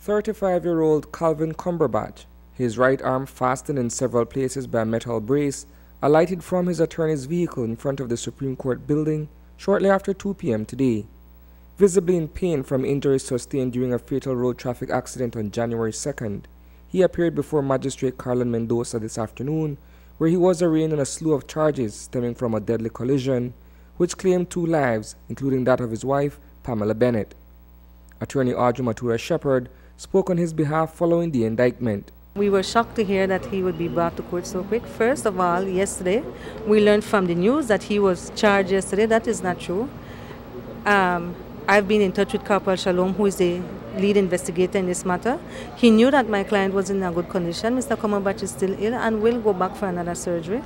35-year-old Calvin Cumberbatch, his right arm fastened in several places by a metal brace, alighted from his attorney's vehicle in front of the Supreme Court building shortly after 2 p.m. today. Visibly in pain from injuries sustained during a fatal road traffic accident on January 2nd, he appeared before Magistrate Carlin Mendoza this afternoon, where he was arraigned on a slew of charges stemming from a deadly collision, which claimed 2 lives, including that of his wife, Pamela Bennett. Attorney Audrey Matura Shepherd spoke on his behalf following the indictment. We were shocked to hear that he would be brought to court so quick. First of all, yesterday, we learned from the news that he was charged yesterday. That is not true. I've been in touch with Corporal Shalom, who is the lead investigator in this matter. He knew that my client was in a good condition. Mr. Cumberbatch is still ill and will go back for another surgery.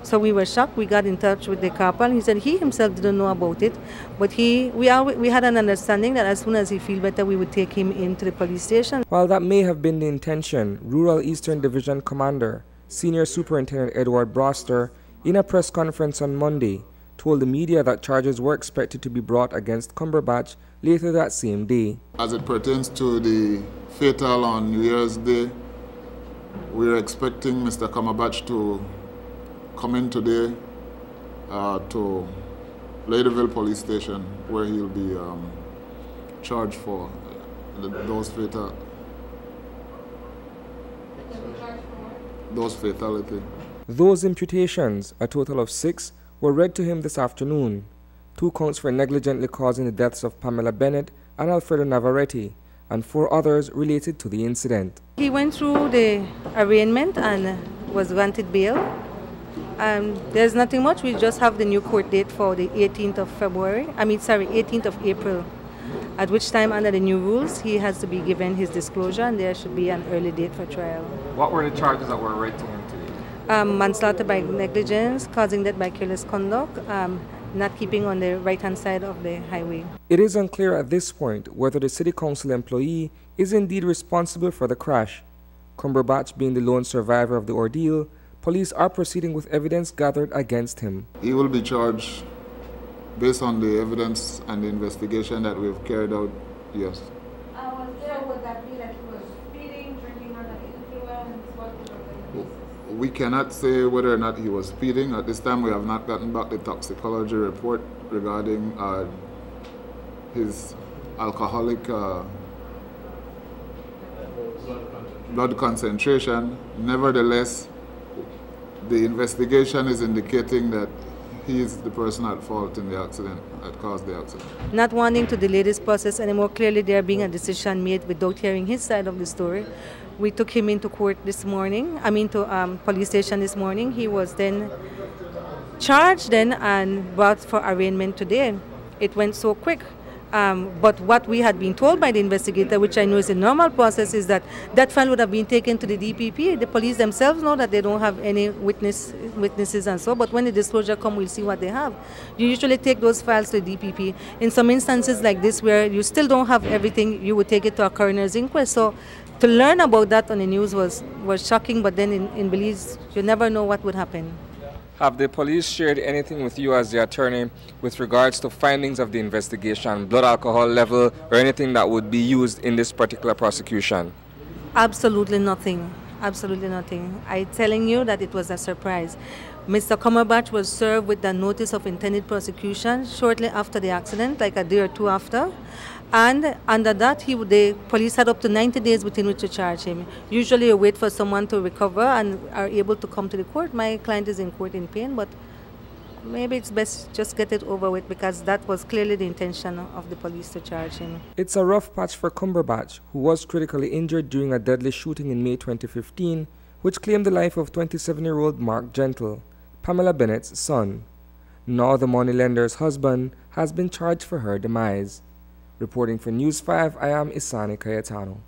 So we were shocked. We got in touch with the corporal. He said he himself didn't know about it, but we had an understanding that as soon as he feels better, we would take him into the police station. While that may have been the intention, Rural Eastern Division Commander, Senior Superintendent Edward Broster, in a press conference on Monday, told the media that charges were expected to be brought against Cumberbatch later that same day. As it pertains to the fatal on New Year's Day, we are expecting Mr. Cumberbatch to come in today to Ladyville Police Station, where he'll be charged for those fatalities. Those imputations, a total of 6, were read to him this afternoon. 2 counts for negligently causing the deaths of Pamela Bennett and Alfredo Navarrete, and 4 others related to the incident. He went through the arraignment and was granted bail. There's nothing much. We just have the new court date for the 18th of April, at which time, under the new rules, he has to be given his disclosure and there should be an early date for trial. What were the charges that were read to him today? Manslaughter by negligence, causing death by careless conduct, not keeping on the right-hand side of the highway. It is unclear at this point whether the City Council employee is indeed responsible for the crash. Cumberbatch being the lone survivor of the ordeal, police are proceeding with evidence gathered against him. He will be charged based on the evidence and the investigation that we've carried out, yes. Would that be that he was speeding, drinking under influence? We cannot say whether or not he was speeding. At this time, we have not gotten back the toxicology report regarding his alcoholic blood concentration. Nevertheless, the investigation is indicating that he is the person at fault in the accident, that caused the accident. Not wanting to delay this process anymore, clearly there being a decision made without hearing his side of the story. We took him into court this morning, to police station this morning. He was then charged and brought for arraignment today. It went so quick. But what we had been told by the investigator, which I know is a normal process, is that that file would have been taken to the DPP. The police themselves know that they don't have any witnesses and so, but when the disclosure comes, we'll see what they have. You usually take those files to the DPP. In some instances like this, where you still don't have everything, you would take it to a coroner's inquest. So to learn about that on the news was shocking, but then in Belize, you never know what would happen. Have the police shared anything with you as the attorney with regards to findings of the investigation, blood alcohol level, or anything that would be used in this particular prosecution? Absolutely nothing. Absolutely nothing. I'm telling you that it was a surprise. Mr. Cumberbatch was served with the notice of intended prosecution shortly after the accident, like a day or 2 after. And under that, the police had up to 90 days within which to charge him. Usually you wait for someone to recover and are able to come to the court. My client is in court in pain, but maybe it's best just get it over with, because that was clearly the intention of the police to charge him. It's a rough patch for Cumberbatch, who was critically injured during a deadly shooting in May 2015, which claimed the life of 27-year-old Mark Gentle, Pamela Bennett's son. Now the moneylender's husband has been charged for her demise. Reporting for News 5, I am Isani Cayetano.